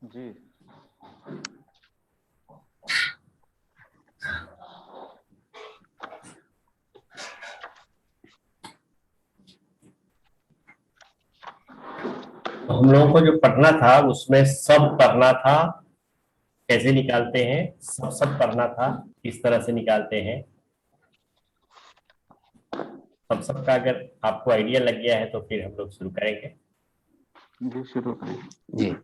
जी। तो हम लोगों को जो पढ़ना था उसमें सब पढ़ना था। कैसे निकालते हैं? सब पढ़ना था, किस तरह से निकालते हैं। सब का अगर आपको आइडिया लग गया है तो फिर हम लोग शुरू करेंगे। जी शुरू करें। जी।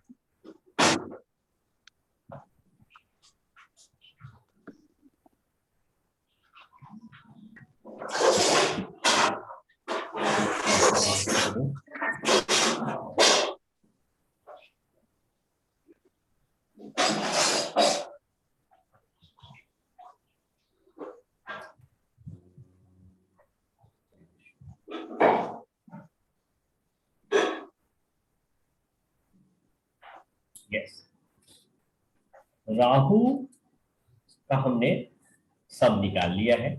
यस, राहु का हमने सब निकाल लिया है।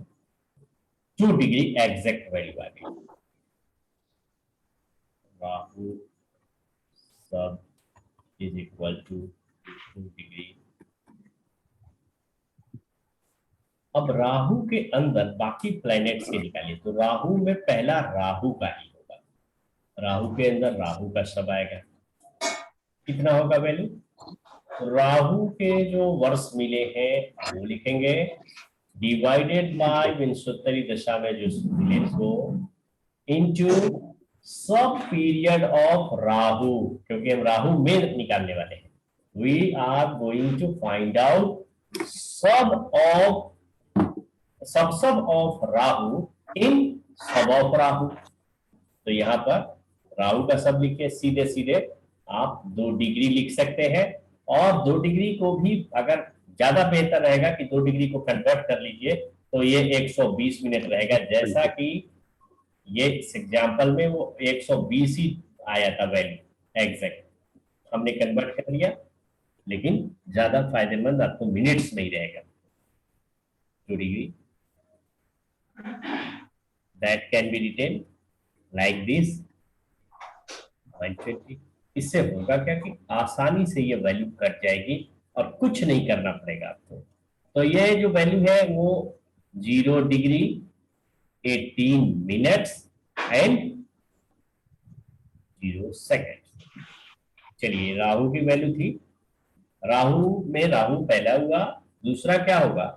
2 डिग्री एग्जैक्ट वैल्यू आ गई। राहु सब इज इक्वल टू 2 डिग्री। अब राहु के अंदर बाकी प्लैनेट्स के निकालिए। तो राहु में पहला राहु का ही होगा। राहु के अंदर राहु का सब आएगा। कितना होगा वैल्यू? राहु के जो वर्ष मिले हैं वो लिखेंगे, डिवाइडेड बाय विंशोत्तरी दशा में जो मिले वो, इनटू सब पीरियड ऑफ राहु, क्योंकि हम राहु में निकालने वाले हैं। We are going to find out sub of Rahu in sub of Rahu. तो यहाँ पर राहु का सब लिखे, सीधे सीधे आप 2 डिग्री लिख सकते हैं। और 2 डिग्री को भी अगर ज्यादा बेहतर रहेगा कि 2 डिग्री को कन्वर्ट कर लीजिए तो ये 120 मिनट रहेगा। जैसा कि ये इस एग्जाम्पल में वो 120 ही आया था वैल्यू एग्जैक्ट, हमने कन्वर्ट कर लिया। लेकिन ज्यादा फायदेमंद आपको मिनट्स में ही रहेगा। 2 degree that can be written like this 120। इससे होगा क्या कि आसानी से ये वैल्यू कट जाएगी और कुछ नहीं करना पड़ेगा आपको। तो ये जो वैल्यू है वो 0 डिग्री 18 मिनट्स एंड 0 सेकेंड। चलिए, राहु की वैल्यू थी। राहु में राहु पहला हुआ, दूसरा क्या होगा?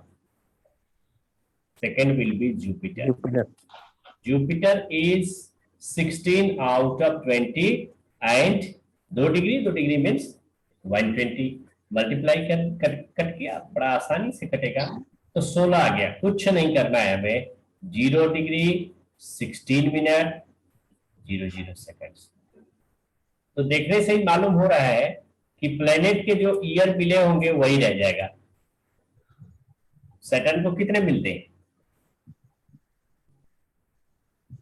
Second will be Jupiter. Jupiter. Jupiter is 16 out of 20 and 2 degree means 120। Multiply cut किया, बड़ा आसानी से कटेगा। तो 16 आ गया। कुछ नहीं करना है हमें। 0 डिग्री 16 मिनट 00 सेकेंड्स। तो देखने से ही मालूम हो रहा है कि प्लेनेट के जो ईयर मिले होंगे वही रह जाएगा। सैटर्न को कितने मिलते हैं?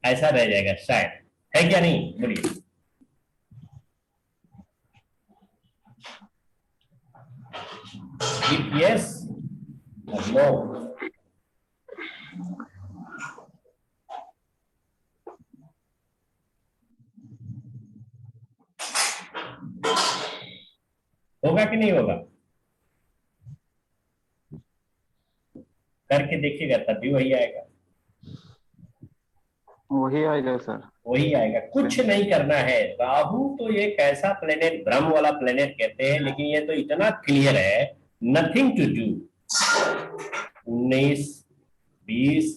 ऐसा रह जाएगा शायद, है क्या नहीं? बोलिए। If yes or no? होगा कि नहीं होगा? करके देखिएगा तब भी वही आएगा। वही आएगा सर। वही आएगा, कुछ नहीं करना है। राहु तो ये कैसा प्लेनेट, ब्रह्म वाला प्लेनेट कहते हैं, लेकिन ये तो इतना क्लियर है, नथिंग टू डू। 19 20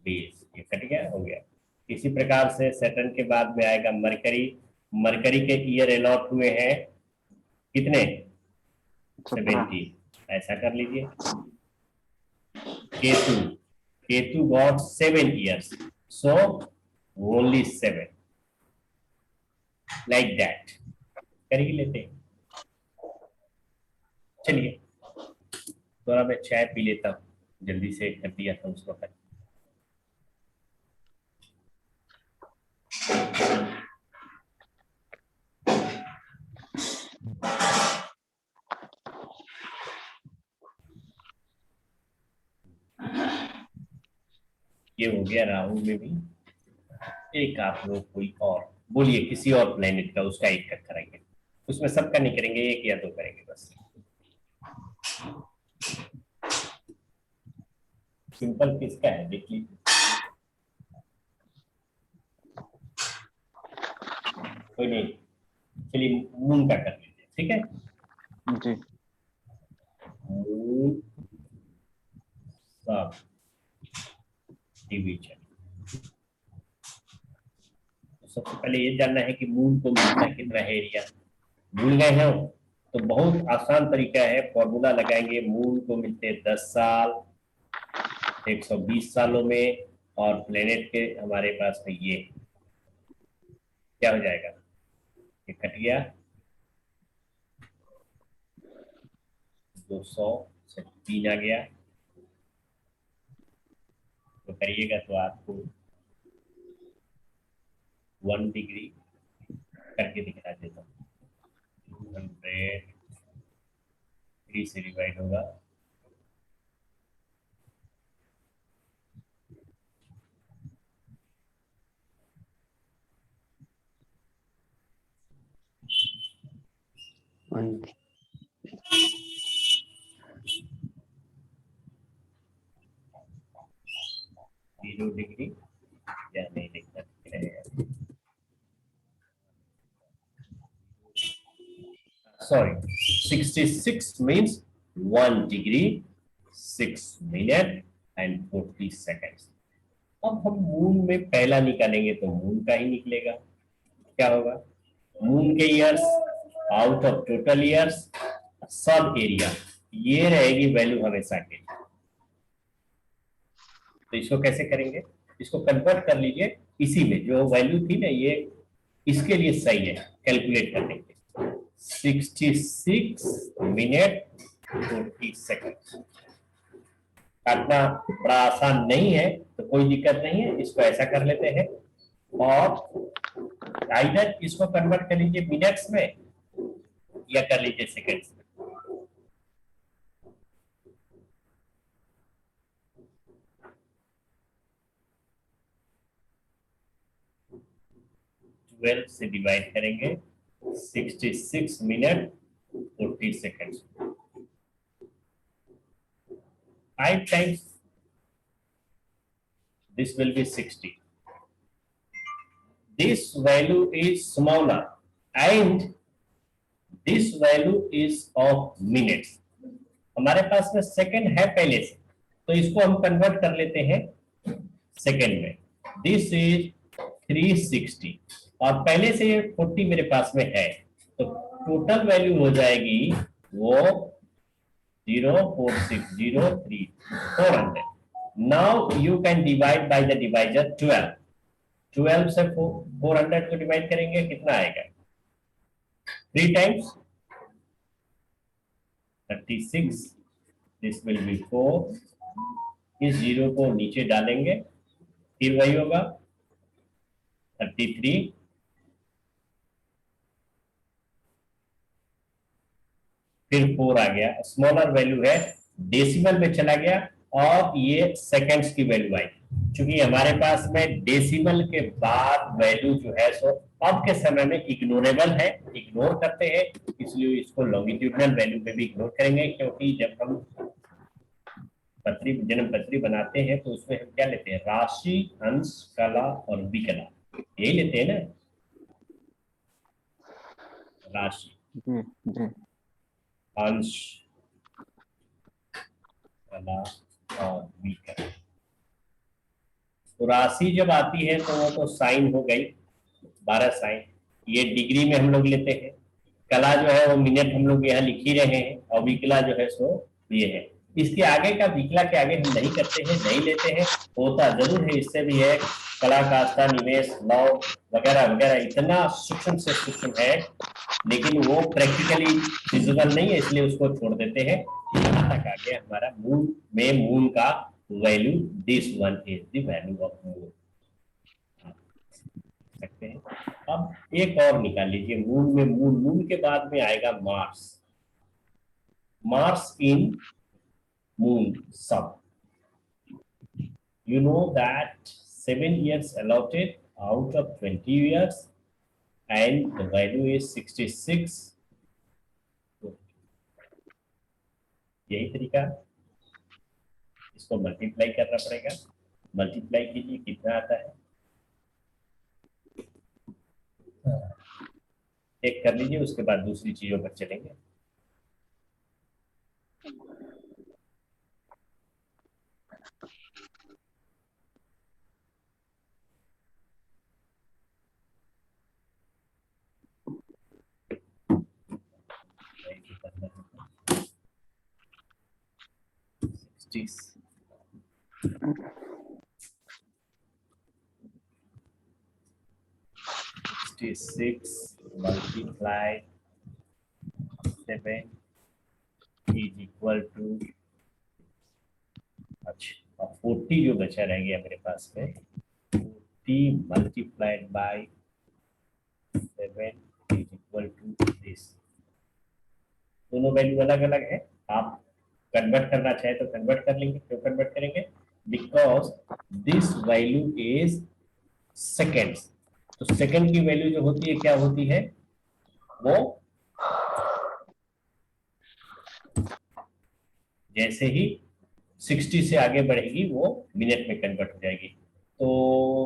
20 ये कट गया, हो गया। इसी प्रकार से सैटर्न के बाद में आएगा मरकरी। मरकरी के ईयर अलॉट हुए हैं कितने? 70। ऐसा कर लीजिए। Ketu, Ketu got 7 years, so only 7, like that कर ही लेते हैं। चलिए, थोड़ा मैं चाय पी लेता हूँ, जल्दी से कर दिया था उस वक्त। ये हो गया राहु में भी। एक आप लोग कोई और बोलिए, किसी और प्लेनेट का, उसका एक कराएंगे। उसमें सबका नहीं करेंगे, 1 या 2 करेंगे बस। सिंपल किसका है देख लीजिए। कोई नहीं, चलिए मून का कर लीजिए, ठीक है। जी मून सब डिवीजन। सबसे पहले ये जानना है कि मून को मिलता कितना है एरिया। भूल गए हो तो बहुत आसान तरीका है, फॉर्मूला लगाएंगे। मून को मिलते 10 साल 120 सालों में, और प्लेनेट के हमारे पास में ये क्या हो जाएगा, ये कट गया 200 से 3 आ गया। तो करिएगा तो आपको 1 डिग्री करके दिखा देता हूँ। 200 3 से डिवाइड होगा, जीरो डिग्री या नहीं लिखना रहेगा, sorry 66 means 1 degree 6 minute and 40 seconds. अब हम मून में पहला निकालेंगे तो मून का ही निकलेगा। क्या होगा, मून के years out of total years सब एरिया, ये रहेगी वैल्यू हमेशा के। तो इसको कैसे करेंगे, इसको कन्वर्ट कर लीजिए इसी में जो वैल्यू थी ना, ये इसके लिए सही है कैलकुलेट करने के। 66 मिनट 40 सेकेंड। काटना बड़ा आसान नहीं है तो कोई दिक्कत नहीं है, इसको ऐसा कर लेते हैं। और आइदर इसको कन्वर्ट कर लीजिए मिनट्स में या कर लीजिए सेकेंड्स में। ट्वेल्व से डिवाइड करेंगे 66 minute 40 second. 5 times this will be 60. This value is smaller and this value is of minutes. हमारे पास में सेकेंड है पहले से, तो इसको हम कन्वर्ट कर लेते हैं सेकेंड में। दिस इज 360 और पहले से 40 मेरे पास में है, तो टोटल वैल्यू हो जाएगी वो 04603 400। Now you can divide by the divisor 12। 12 से 400 को डिवाइड करेंगे, कितना आएगा 3 टाइम्स 36। This will be 4। इस जीरो को नीचे डालेंगे, फिर वही होगा 33। फिर 4 आ गया, स्मॉलर वैल्यू है, डेसिमल में चला गया और ये सेकंड्स की वैल्यू आई। क्योंकि हमारे पास में डेसिमल के बाद वैल्यू जो है सो अब के समय में इग्नोरेबल है, इग्नोर करते हैं, इसलिए इसको लॉन्गिट्यूडनल वैल्यू में भी इग्नोर करेंगे। क्योंकि जब हम पत्री जन्म पत्री बनाते हैं तो उसमें हम क्या लेते हैं, राशि, अंश, कला और विकला, यही लेते हैं ना, राशि, जी जी अंश, कला और विकला। तो राशि जब आती है तो वो तो साइन हो गई, 12 साइन, ये डिग्री में हम लोग लेते हैं। कला जो है वो मिनट हम लोग यहाँ लिख ही रहे हैं, और विकला जो है सो ये है। इसके आगे का विकला के आगे हम नहीं करते हैं, नहीं लेते हैं, होता जरूर है इससे भी है। कला, काष्ठा, निवेश, लव वगैरह वगैरह इतना सूक्ष्म से सूक्ष्म है, लेकिन वो प्रैक्टिकली फिजिबल नहीं है, इसलिए उसको छोड़ देते हैं। यहाँ तक आ गया हमारा मून में मून का value, this one is the value of moon सकते हैं। अब एक और निकाल लीजिए मून में, मून के बाद में आएगा मार्स। मार्स इन मून सब, you know that 7 years allotted out of 20 years and the value is 66 यही तरीका, इसको मल्टीप्लाई करना पड़ेगा। मल्टीप्लाई कीजिए, कितना आता है, एक कर लीजिए, उसके बाद दूसरी चीजों पर चलेंगे। Six multiply 7 is equal to, अच्छा 40 जो बचा रह गया मेरे पास में, 40 multiplied by 7 is equal to this. दोनों वैल्यू अलग अलग है, आप कन्वर्ट करना चाहे तो कन्वर्ट कर लेंगे। क्यों कन्वर्ट करेंगे, because this value is seconds. तो सेकंड की वैल्यू जो होती है क्या होती है, वो जैसे ही 60 से आगे बढ़ेगी वो मिनट में कन्वर्ट हो जाएगी। तो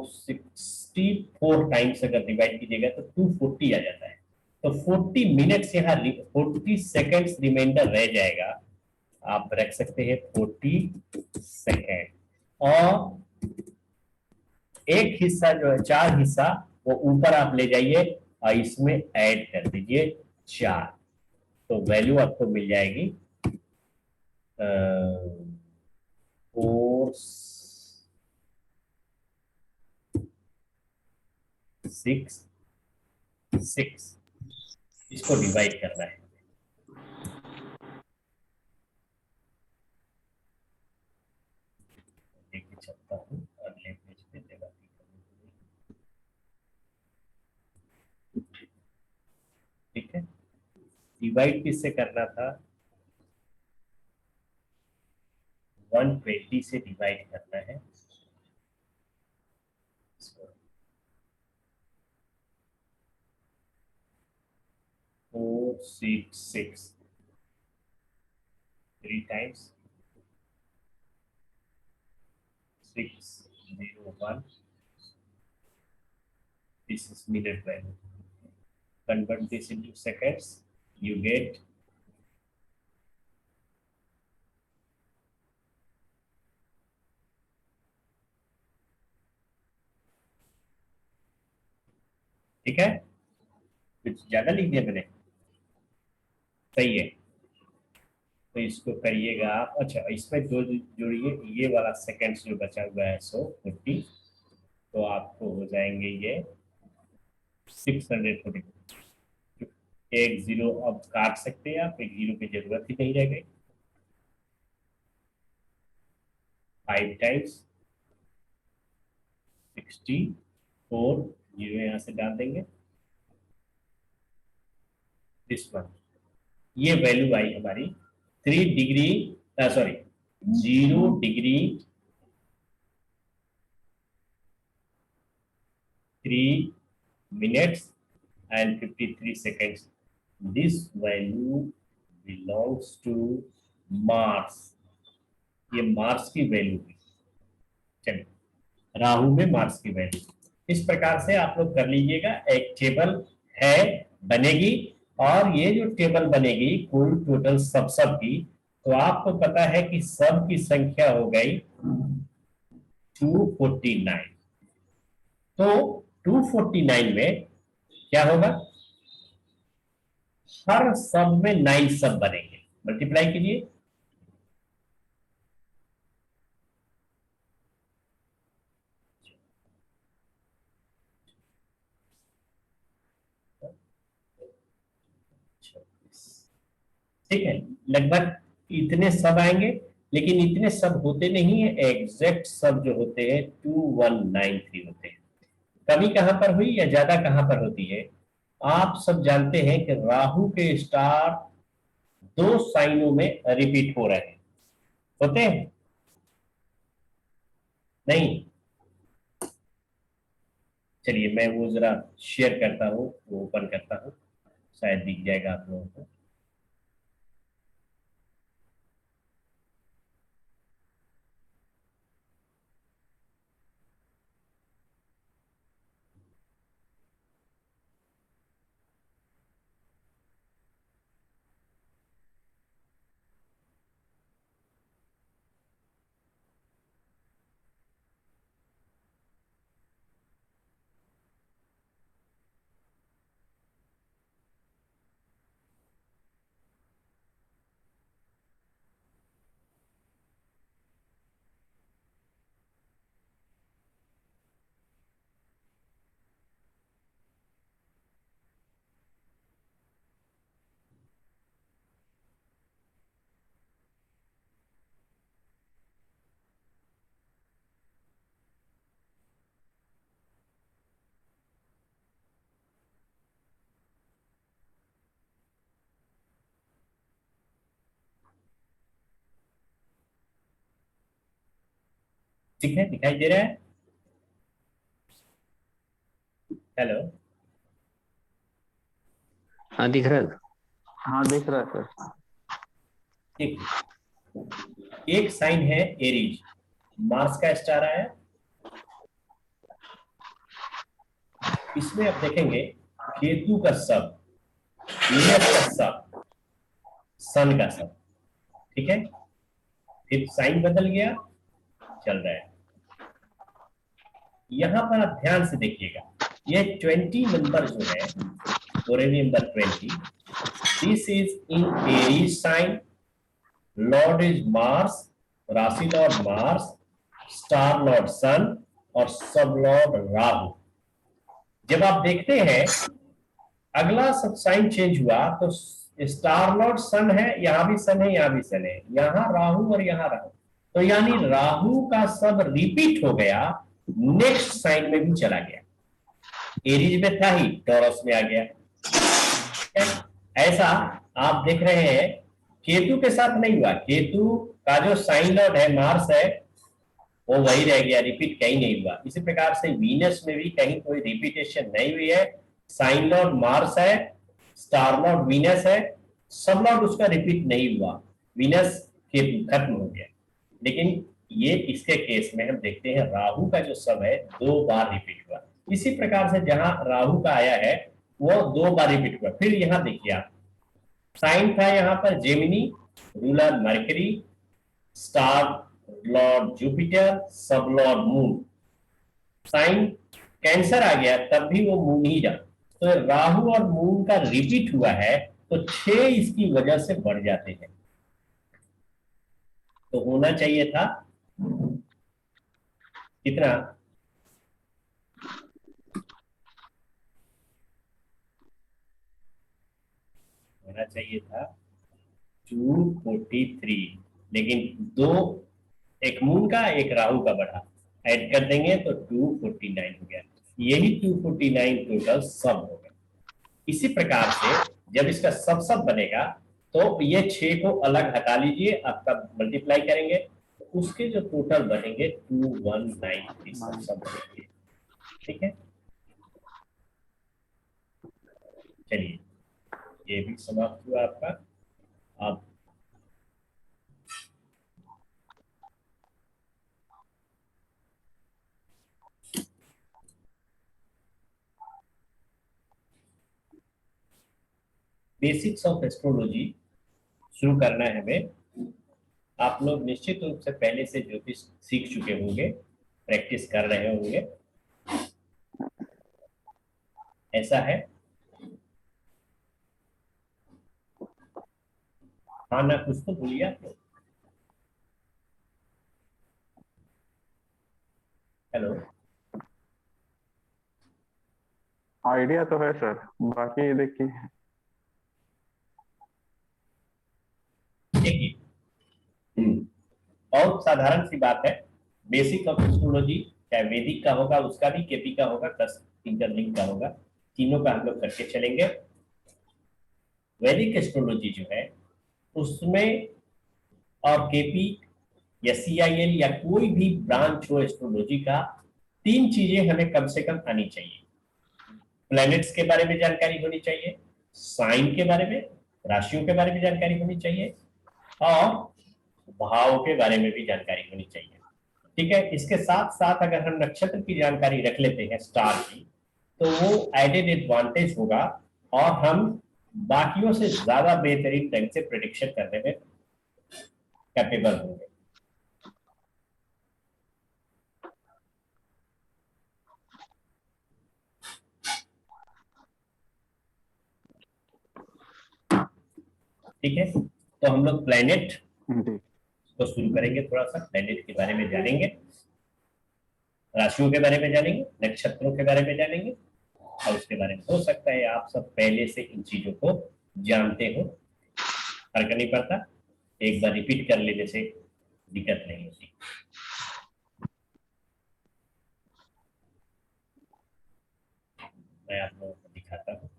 64 टाइम्स अगर डिवाइड कीजिएगा तो 240 आ जाता है। तो 40 मिनट्स यहाँ 40 सेकेंड्स रिमाइंडर रह जाएगा, आप रख सकते हैं 40 सेकेंड। और एक हिस्सा जो है, 4 हिस्सा, वो ऊपर आप ले जाइए और इसमें ऐड कर दीजिए 4। तो वैल्यू आपको मिल जाएगी 4 6 6। इसको डिवाइड करना है। लेके चलता हूँ अगले पेज पे जगह की कमी हुई। ठीक है, डिवाइड किससे करना था, 120 से डिवाइड करना है। 4 6 6 3 times 601. This is minute value. Convert this into seconds. You get ठीक है, कुछ ज्यादा लिख दिया मैंने, सही है। तो इसको करिएगा आप। अच्छा, इसमें जो जोड़िए ये वाला सेकंड्स जो बचा हुआ है 140, तो आपको हो जाएंगे ये 640। एक जीरो अब काट सकते हैं आप, एक जीरो की जरूरत ही नहीं रह गई। 5 टाइम्स 64, जीरो यहाँ से डाल देंगे, दिस वन। ये वैल्यू आई हमारी 3 degree, sorry 0 degree 3 minutes and 53 seconds. This value belongs to Mars. ये मार्स की वैल्यू है। चलिए, राहु में मार्स की वैल्यू इस प्रकार से आप लोग कर लीजिएगा। एक टेबल है, बनेगी, और ये जो टेबल बनेगी कुल टोटल सब की, तो आपको पता है कि सब की संख्या हो गई 249। तो 249 में क्या होगा, हर सब में 9 सब बनेंगे। मल्टीप्लाई कीजिए, ठीक है, लगभग इतने सब आएंगे। लेकिन इतने सब होते नहीं है, एग्जैक्ट सब जो होते हैं 2193 होते हैं। कमी कहां पर हुई या ज्यादा कहां पर होती है, आप सब जानते हैं कि राहु के स्टार 2 साइनों में रिपीट हो रहे हैं, होते हैं नहीं। चलिए मैं वो जरा शेयर करता हूँ, वो ओपन करता हूँ, शायद दिख जाएगा आप लोगों को। ठीक है, दिखाई दे रहा है? हेलो, हाँ दिख रहा है। हाँ दिख रहा है सर। देखिए, एक साइन है एरीज, मार्स का स्टार आया, इसमें आप देखेंगे केतु का सब, वीनस का सब, सन का सब। ठीक है, फिर साइन बदल गया, चल रहा है। यहां पर आप ध्यान से देखिएगा, ये 20 नंबर जो है, number 20, this is in Aries sign, lord is Mars, राशि lord Mars, star lord sun और सब लॉर्ड राहु। जब आप देखते हैं अगला सब साइन चेंज हुआ तो स्टार लॉर्ड सन है, यहां भी सन है, यहां भी सन है, यहां राहु और यहां राहु, तो यानी राहु का सब रिपीट हो गया, नेक्स्ट साइन में भी चला गया। एरीज में था ही, टॉरस में आ गया। ऐसा आप देख रहे हैं, केतु के साथ नहीं हुआ। केतु का जो साइन लॉर्ड है मार्स है, वो वही रह गया, रिपीट कहीं नहीं हुआ। इसी प्रकार से वीनस में भी कहीं कोई रिपीटेशन नहीं हुई है। साइन लॉर्ड मार्स है, स्टार लॉर्ड वीनस है, सब लॉर्ड उसका रिपीट नहीं हुआ, वीनस केतु खत्म हो गया। लेकिन ये इसके केस में हम देखते हैं राहु का जो सब है 2 बार रिपीट हुआ। इसी प्रकार से जहां राहु का आया है वो 2 बार रिपीट हुआ। फिर यहां देखिए आप, साइन था यहाँ पर Gemini, ruler Mercury, star lord Jupiter, सब लॉर्ड मून। साइन कैंसर आ गया तब भी वो मून ही रहा। तो राहु और मून का रिपीट हुआ है तो 6 इसकी वजह से बढ़ जाते हैं। तो होना चाहिए था कितना? होना चाहिए था 243, लेकिन 2, एक मून का एक राहु का बढ़ा, ऐड कर देंगे तो 249 हो गया। यही 249 टोटल सब हो गया। इसी प्रकार से जब इसका सब बनेगा तो ये 6 को अलग हटा लीजिए, आपका मल्टीप्लाई करेंगे तो उसके जो टोटल बनेंगे 2193 सब बनेंगे। ठीक है, चलिए ये भी समाप्त हुआ आपका। अब बेसिक्स ऑफ एस्ट्रोलॉजी शुरू करना है हमें। आप लोग निश्चित रूप से पहले से ज्योतिष सीख चुके होंगे, प्रैक्टिस कर रहे होंगे, ऐसा है? हाँ ना, कुछ तो बोलिए आप लोग। हेलो, आइडिया तो है सर, बाकी देखिए। देखिए और साधारण सी बात है, बेसिक ऑफ एस्ट्रोलॉजी चाहे वैदिक का होगा, उसका भी केपी का होगा, प्लस इंटरलिंक का होगा, तीनों का हम लोग करके चलेंगे। वैदिक एस्ट्रोलॉजी जो है उसमें, और केपी या सीआईएल या कोई भी ब्रांच हो एस्ट्रोलॉजी का, 3 चीजें हमें कम से कम आनी चाहिए। प्लैनेट्स के बारे में जानकारी होनी चाहिए, साइन के बारे में, राशियों के बारे में जानकारी होनी चाहिए, और भाव के बारे में भी जानकारी होनी चाहिए। ठीक है, इसके साथ साथ अगर हम नक्षत्र की जानकारी रख लेते हैं, स्टार की, तो वो एडेड एडवांटेज होगा और हम बाकियों से ज्यादा बेहतरीन ढंग से प्रेडिक्शन करने में कैपेबल होंगे। ठीक है, तो हम लोग प्लैनेट जी। को शुरू करेंगे, थोड़ा सा प्लैनेट के बारे में जानेंगे, राशियों के बारे में जानेंगे, नक्षत्रों के बारे में जानेंगे, और उसके बारे में हो सकता है आप सब पहले से इन चीजों को जानते हो, फर्क नहीं पड़ता, एक बार रिपीट कर लेने से दिक्कत नहीं होती। मैं आप लोगों को दिखाता हूँ।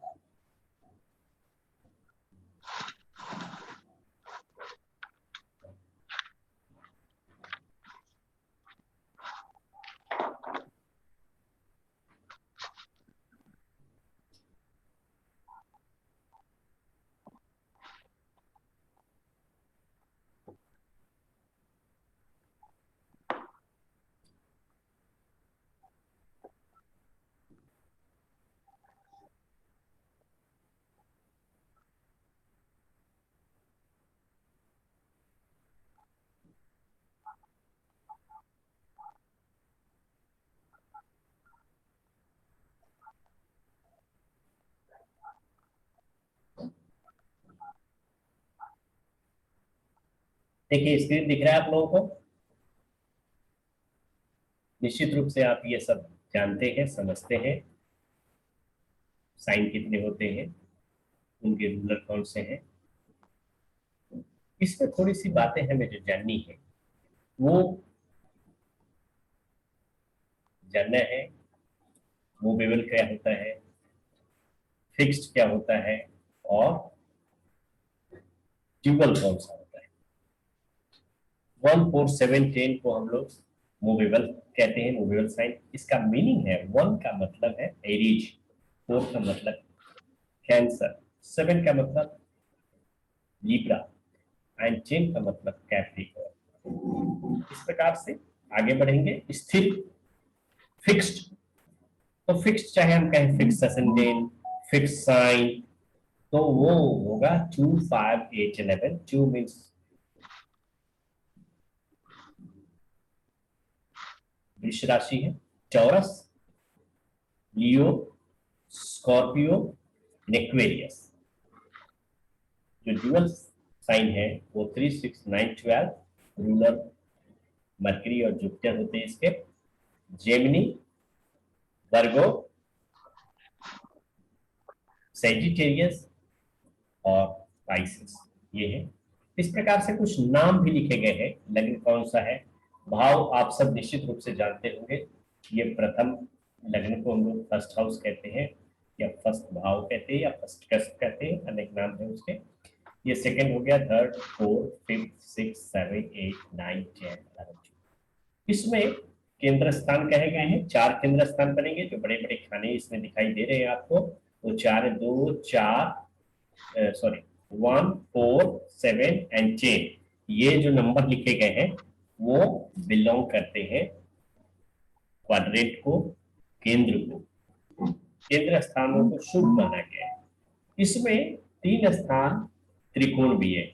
देखिए स्क्रीन दिख रहा है आप लोगों को? निश्चित रूप से आप ये सब जानते हैं, समझते हैं। साइन कितने होते हैं, उनके रूलर कौन से हैं। इसमें थोड़ी सी बातें हमें जो जाननी है वो जानना है। मूवेबल क्या होता है, फिक्स्ड क्या होता है, और ड्यूअल कौन सा होता है। 1 4 7 10 को हम लोग मूवेबल कहते हैं, मूवेबल साइन। इसका मीनिंग है 1 का मतलब है एरीज, 4 का मतलब कैंसर, 7 का मतलब लिब्रा एंड 10 का मतलब कैप्रिकॉर्न। इस प्रकार से आगे बढ़ेंगे। स्थिर, फिक्स्ड, तो फिक्स्ड चाहे हम कहें फिक्स असेंडेंट, फिक्स साइन, तो वो होगा 2 5 8 11। 2 मीन्स वृष राशि है, टॉरस, लियो, स्कॉर्पियो, एक्वेरियस। जो ड्यूअल साइन है वो 3 6 9 12 रूलर मरकरी और जुपिटर होते हैं इसके। जेमिनी, वर्गो, सेजिटेरियस और पाइसेस, ये है। इस प्रकार से कुछ नाम भी लिखे गए हैं। लग्न कौन सा है, भाव आप सब निश्चित रूप से जानते होंगे। ये प्रथम लग्न को हम लोग फर्स्ट हाउस कहते हैं, या फर्स्ट भाव कहते हैं, या फर्स्ट कस्ट कहते हैं, अनेक नाम है उसके। ये सेकंड हो गया, थर्ड, फोर्थ, फिफ्थ, सिक्स, 7 8 9 10 11। इसमें केंद्र स्थान कहे गए हैं, 4 केंद्र स्थान बनेंगे। जो बड़े बड़े खाने इसमें दिखाई दे रहे हैं आपको, वो 4 2 4 सॉरी 1 4 7 एंड 10, ये जो नंबर लिखे गए हैं वो बिलोंग करते हैं क्वाड्रेंट को, केंद्र को। केंद्र स्थानों को शुभ माना गया है। इसमें 3 स्थान त्रिकोण भी है,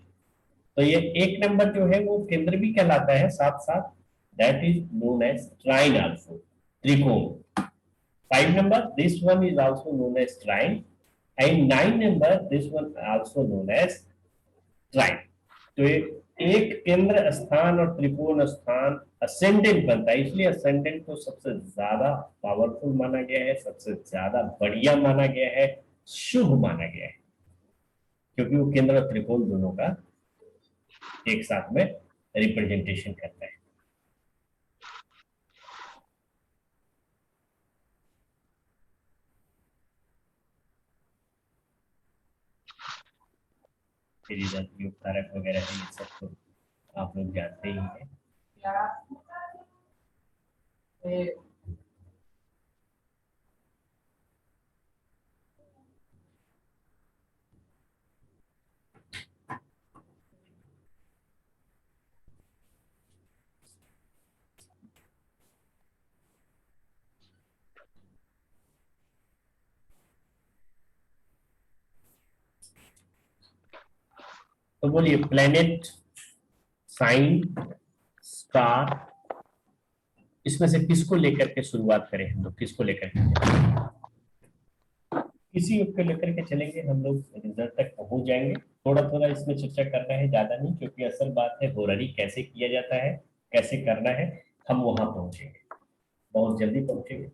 तो ये 1 नंबर जो है वो केंद्र भी कहलाता है साथ साथ, that is known as trine also, त्रिकोण। 5 number, this one is also known as trine, and 9 number, this one also known as trine। तो एक केंद्र स्थान और त्रिकोण स्थान असेंडेंट बनता है, इसलिए असेंडेंट को सबसे ज्यादा पावरफुल माना गया है, सबसे ज्यादा बढ़िया माना गया है, शुभ माना गया है, क्योंकि वो केंद्र और त्रिकोण दोनों का एक साथ में रिप्रेजेंटेशन करता है। फिर योग कारक वगैरह है, ये सब तो आप लोग जानते ही हैं। तो बोलिए, प्लेनेट, साइन, स्टार, इसमें से किसको लेकर के शुरुआत करें हम लोग, किसको लेकर के चलें? किसी एक को लेकर के चलेंगे, हम लोग रिजल्ट तक पहुंच जाएंगे। थोड़ा थोड़ा इसमें चर्चा करना है, ज्यादा नहीं, क्योंकि असल बात है होररी कैसे किया जाता है, कैसे करना है, हम वहां पहुंचेंगे, बहुत जल्दी पहुंचेंगे।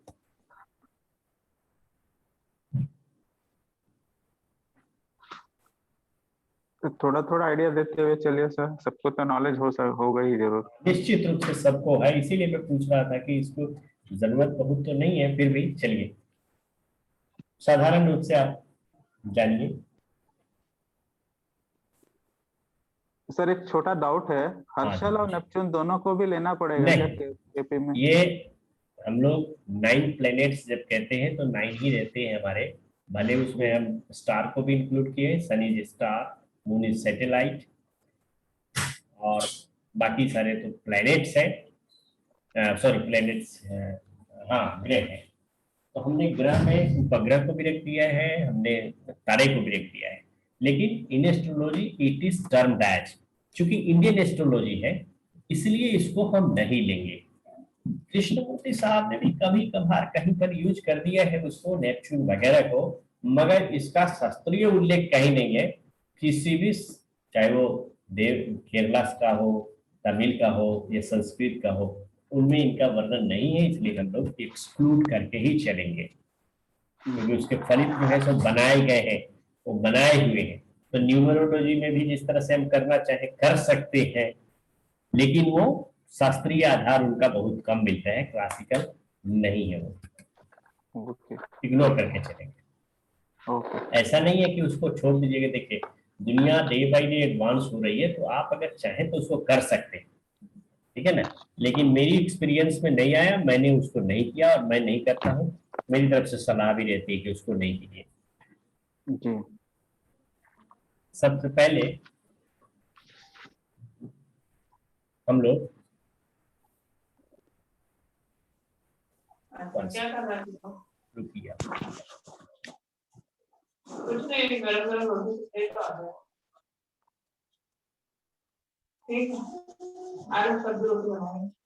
तो थोड़ा थोड़ा आइडिया देते हुए चलिए सर, सबको तो नॉलेज होगा ही जरूर। निश्चित रूप से सबको है, इसीलिए मैं पूछ रहा था कि इसको जरूरत बहुत तो नहीं है, फिर भी चलिए साधारण रूप से आप जानिए। सर एक छोटा डाउट है, हर्षल और नेपच्यून दोनों को भी लेना पड़ेगा क्या नहीं, केपी में? ये हम लोग 9 प्लैनेट्स जब कहते हैं तो 9 ही रहते हैं हमारे, भले उसमें हम स्टार को भी इंक्लूड किए, sun is star, moon is satellite, और बाकी सारे तो प्लैनेट्स हैं, सॉरी प्लैनेट्स, हाँ ग्रह है। तो हमने ग्रह में उपग्रह को भी रख दिया है, हमने तारे को भी रख दिया है। लेकिन in astrology it is termed as, चूंकि इंडियन एस्ट्रोलॉजी है इसलिए इसको हम नहीं लेंगे। कृष्णमूर्ति साहब ने भी कभी कभार कहीं पर यूज कर दिया है उसको, नेपच्यून वगैरह को, मगर इसका शास्त्रीय उल्लेख कहीं नहीं है। किसी भी, चाहे वो देव केरला का हो, तमिल का हो या संस्कृत का हो, उनमें इनका वर्णन नहीं है, इसलिए हम लोग एक्सक्लूड करके ही चलेंगे, क्योंकि उसके फलित जो है सब बनाए गए हैं, वो बनाए हुए हैं। तो न्यूमरोलॉजी में भी जिस तरह से हम करना चाहे कर सकते हैं, लेकिन वो शास्त्रीय आधार उनका बहुत कम मिलता है, क्लासिकल नहीं है, वो ओके इग्नोर करके चलेंगे। ओके ऐसा नहीं है कि उसको छोड़ दीजिएगा। देखिए दुनिया डे बाई डे एडवांस हो रही है, तो आप अगर चाहें तो उसको कर सकते हैं, ठीक है ना। लेकिन मेरी एक्सपीरियंस में नहीं आया, मैंने उसको नहीं किया और मैं नहीं करता हूँ। मेरी तरफ से सलाह भी रहती है कि उसको नहीं कीजिए। जी। सबसे पहले हम लोग क्या कर रहा है? रुकिए, कुछ नहीं, गरम गरम रोटी एक आ गया। ठीक है, आलू सब्जी रोटी बनाएंगे।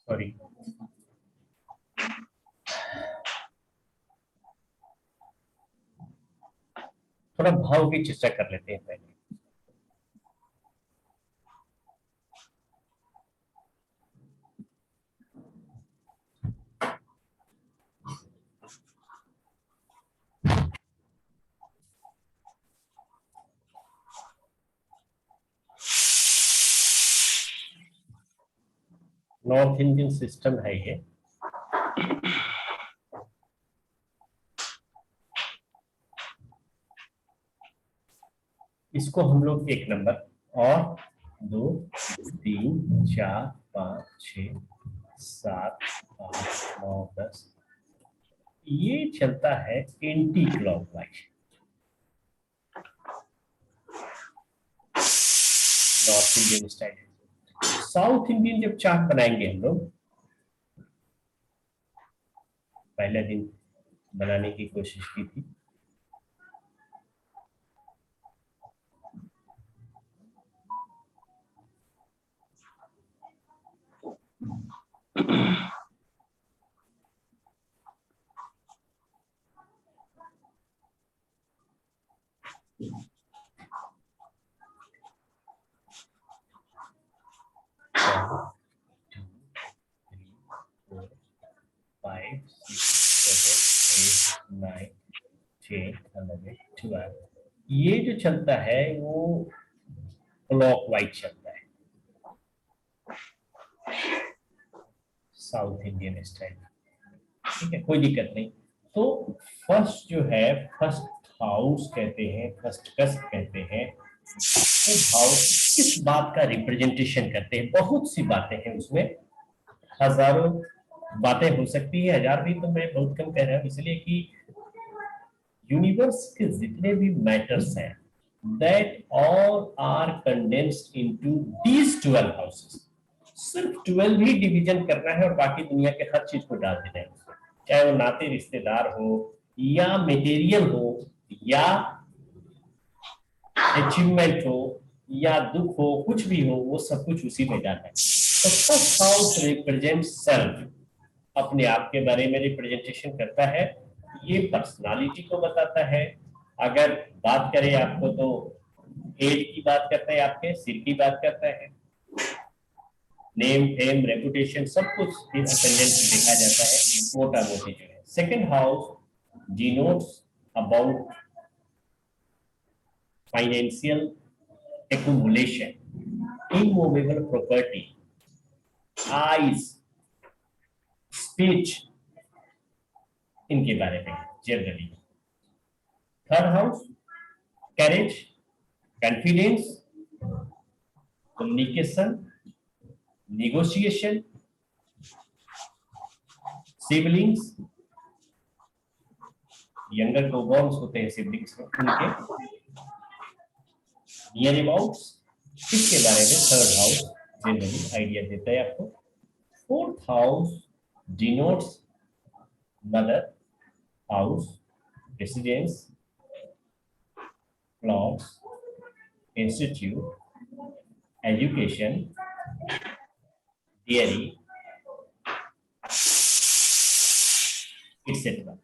सॉरी। थोड़ा भाव की चर्चा कर लेते हैं पहले। नॉर्थ इंडियन सिस्टम है ये। इसको हम लोग 1 नंबर और 2 3 4 5 6 7 8 9 10 ये चलता है anti clockwise. North Indian style. South Indian जब चार्ट बनाएंगे हम लोग, पहले दिन बनाने की कोशिश की थी, ये जो चलता है वो क्लॉकवाइज चलता है, साउथ इंडियन स्टाइल। ठीक है, कोई दिक्कत नहीं। तो फर्स्ट जो है, फर्स्ट हाउस कहते हैं, फर्स्ट कस्ट कहते हैं, वो भाव किस बात का रिप्रेजेंटेशन करते हैं? बहुत सी बातें हैं उसमें, हजारों बातें हो सकती है, 1000 भी तो मैं बहुत कम कह रहा हूँ, इसलिए कि यूनिवर्स के जितने भी मैटर्स हैं, that all are condensed into these 12 houses. सिर्फ 12 ही डिवीजन करना है और बाकी दुनिया के हर चीज को डाल देना है, चाहे वो नाते रिश्तेदार हो या मटेरियल हो या अचीवमेंट हो या दुख हो, कुछ भी हो, वो सब कुछ उसी में डालना है। तो फर्स्ट हाउस रिप्रेजेंट सेल्फ, अपने आप के बारे में रिप्रेजेंटेशन करता है, ये पर्सनालिटी को बताता है। अगर बात करें आपको तो हेड की बात करता है, आपके सिर की बात करता है। नेम फेम रेपुटेशन सब कुछ फिर असेंडेंट में देखा जाता है, मोटा मोटी जो है। Second house denotes about financial accumulation, immovable property, eyes, speech, इनके बारे में generally. Third house courage, confidence, communication, negotiation, siblings, younger को बॉन्ड्स होते हैं सिबलिंग्स में उनके, नियर अबाउट्स, इसके बारे में थर्ड हाउस जनरली आइडिया देता है आपको। Fourth house denotes mother house, residence, plots, institute, education, dairy etc.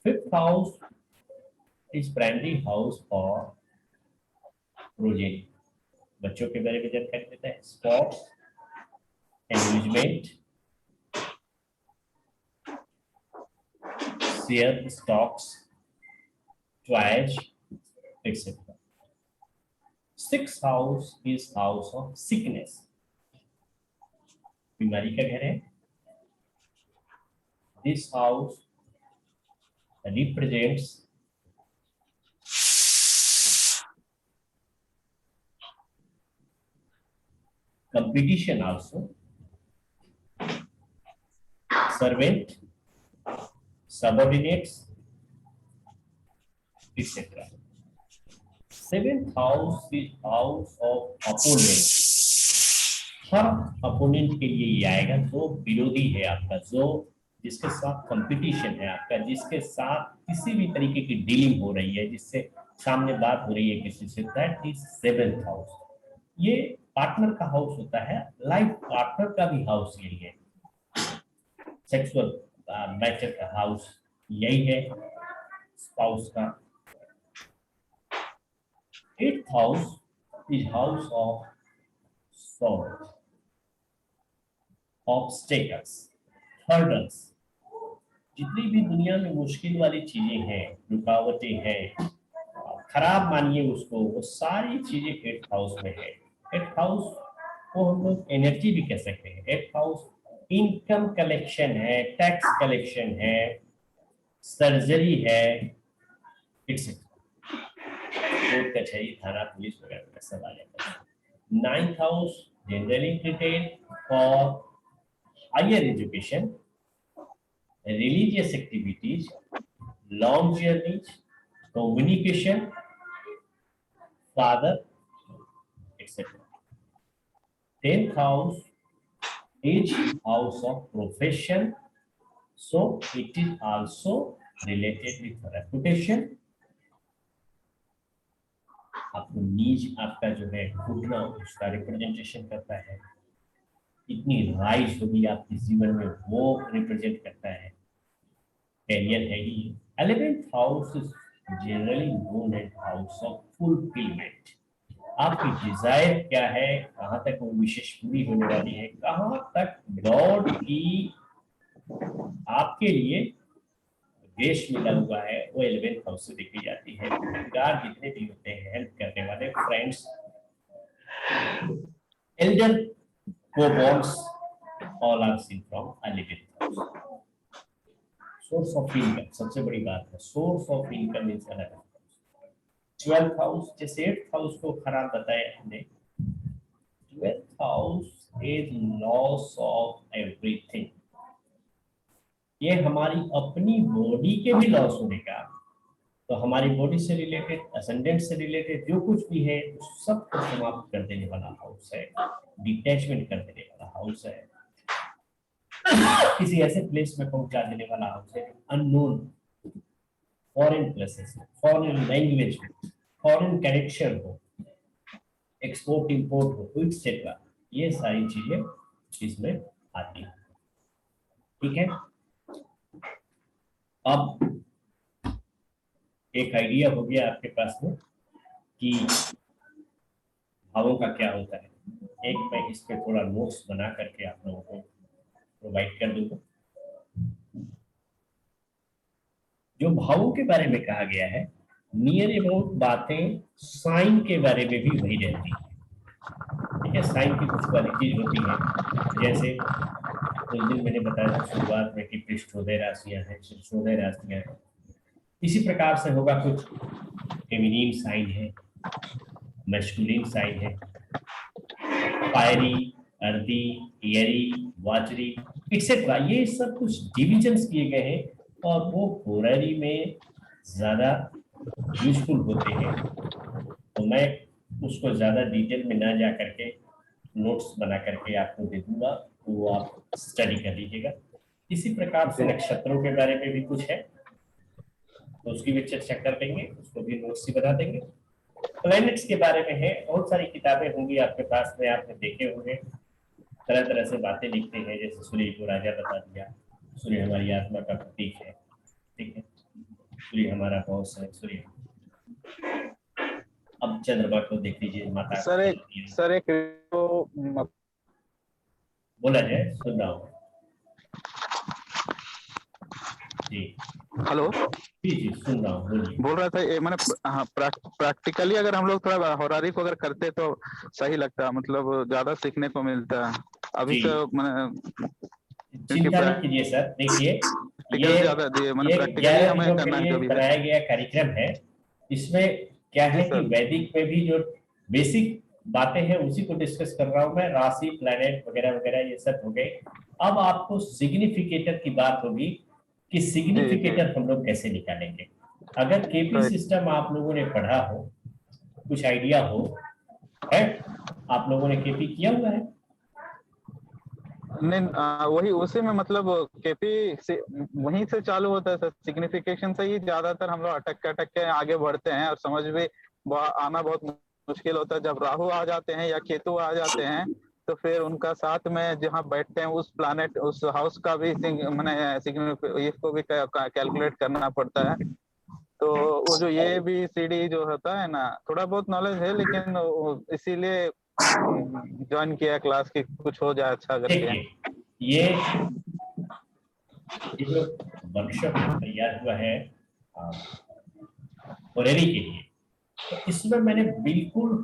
Fifth house is primary house for project, बच्चों के बारे में जानकारी देता है। Sports, amusement, share, stocks, toys etcetera. Six house is house of sickness, बीमारी का घर है। This house represents competition also, servant, subordinates, etc. Seventh house is house of opponent. Her opponent के लिए ये आएगा जो विरोधी है आपका, जो जिसके साथ कंपटीशन है आपका, जिसके साथ किसी भी तरीके की डीलिंग हो रही है, जिससे सामने बात हो रही है किसी से, दैट इज सेवेंथ हाउस। ये पार्टनर का हाउस होता है, लाइफ पार्टनर का भी हाउस यही है, सेक्सुअल मैटर का हाउस यही है, स्पाउस का। Eighth house is house of sort, obstacles, hurdles, जितनी भी दुनिया में मुश्किल वाली चीजें हैं, रुकावटें हैं, खराब मानिए उसको, वो सारी चीजें एट्थ हाउस में है। एट्थ हाउस को हम लोग एनर्जी भी कह सकते हैं। एट्थ हाउस इनकम कलेक्शन है, टैक्स कलेक्शन है, सर्जरी है, एक्सेट्रा। कोर्ट कचहरी, थाना, पुलिस वगैरह का सब आ जाता है। Ninth house generally prepared for higher education, religious activities, long journeys, communication, father, etc. 10th house is house of profession, so it is also related with reputation. आपको नीज, आपका जो है घुटना, उसका रिप्रेजेंटेशन करता है, इतनी राइज होगी आपके जीवन में वो रिप्रेजेंट करता है। कैरियर है ही। 11th house is generally known as house of fulfilment. आपकी डिजायर क्या है, कहाँ तक वो विशेष पूरी होने वाली है, कहाँ तक गॉड की आपके लिए देश मिला हुआ है, वो 11th हाउस से देखी जाती है। मददगार जितने भी होते हैं, हेल्प करने वाले, friends, elder coborns, all are seen from 11th house. Source of income सबसे बड़ी बात है, source of income is 11th house. 12th house, जैसे 8th हाउस को खराब बताया हमने, 12th house is loss of everything. ये हमारी अपनी बॉडी के भी लॉस होने का, तो हमारी बॉडी से रिलेटेड, असेंडेंट से रिलेटेड जो कुछ भी है सब को समाप्त कर देने वाला हाउस है, डिटैचमेंट कर देने वाला हाउस है, किसी ऐसे प्लेस में पहुंचा देने वाला हाउस है unknown, foreign places, foreign language, foreign connection हो, एक्सपोर्ट इंपोर्ट हो, एक्सेट्रा, ये सारी चीजें इसमें आती है। ठीक है, अब एक आइडिया हो गया आपके पास में कि भावों का क्या होता है। एक मैं इस पे थोड़ा नोट्स बना करके आप लोगों को प्रोवाइड कर दूंगा। जो भावों के बारे में कहा गया है, नियर अबाउट बातें साइन के बारे में भी वही रहती है। ठीक है, साइन की कुछ क्वालिटीज होती है, जैसे उस दिन मैंने बताया था शुरुआत में कि पृष्ठोदय राशियां हैं, शीर्षोदय राशियां हैं। इसी प्रकार से होगा, कुछ फेमिनिन साइन है, मैस्कुलिन साइन है, fiery, earthy, Airy, Wachri etcetera, ये सब कुछ डिविजन्स किए गए हैं और वो होरारी में ज्यादा यूजफुल होते हैं। तो मैं उसको ज्यादा डिटेल में ना जा करके नोट्स बना करके आपको दे दूंगा, तो वो आप स्टडी कर लीजिएगा। इसी प्रकार से नक्षत्रों के बारे में भी कुछ है, तो उसकी भी चर्चा कर देंगे, उसको भी नोट्स ही बना देंगे। प्लैनेट्स के बारे में है, बहुत सारी किताबें होंगी आपके पास में, आपने देखे होंगे, तरह तरह से बातें लिखते हैं, जैसे सूर्य को राजा बता दिया, सूर्य हमारी आत्मा का प्रतीक है, ठीक है, सूर्य हमारा बॉस है, सूर्य। अब चंद्रमा को देख लीजिए, माता सर एक तो बोला जाए, सुन रहा हूँ जी। हेलो, जी सुन रहा हूँ, बोलिए। बोल रहा था ये मैंने हाँ, प्रैक्टिकली अगर हम लोग थोड़ा होरारी को अगर करते तो सही लगता, मतलब ज्यादा सीखने को मिलता है। अभी जी, तो मैंने चिंता नहीं कीजिए सर, देखिए प्रैक्टिकल ज्यादा दिए, मैंने ये प्रैक्टिकली 11 हमें दिनों के करना है लिए जो भी है। बनाया गया कार्यक्रम है। इसमें क्या जी है कि सर। वैदिक में भी जो बेसिक बातें हैं उसी को डिस्कस कर रहा हूं मैं, राशि, प्लैनेट वगैरह वगैरह ये सब हो गए। अब आपको सिग्निफिकेटर की बात होगी कि जी सिग्निफिकेटर हम लोग कैसे निकालेंगे। अगर केपी राइट। सिस्टम आप लोगों ने पढ़ा हो, कुछ आइडिया हो, है, आप लोगों ने केपी किया हुआ है? नहीं वही उसी में मतलब केपी से वहीं से चालू होता है सर, सिग्निफिकेशन से ही ज्यादातर हम लोग अटक के आगे बढ़ते हैं, और समझ भी आना बहुत मुश्किल होता है। जब राहु आ जाते हैं या केतु आ जाते हैं तो फिर उनका साथ में जहाँ बैठते हैं उस प्लानेट उस हाउस का भी मैंने इसको भी कैलकुलेट करना पड़ता है। तो वो जो ये बी सी डी जो होता है ना, थोड़ा बहुत नॉलेज है, लेकिन इसीलिए ज्वाइन किया क्लास की कुछ हो जाए अच्छा करके। देखिए ये जो वर्कशॉप तैयार हुआ है होरेरी के लिए, तो इसमें मैंने बिल्कुल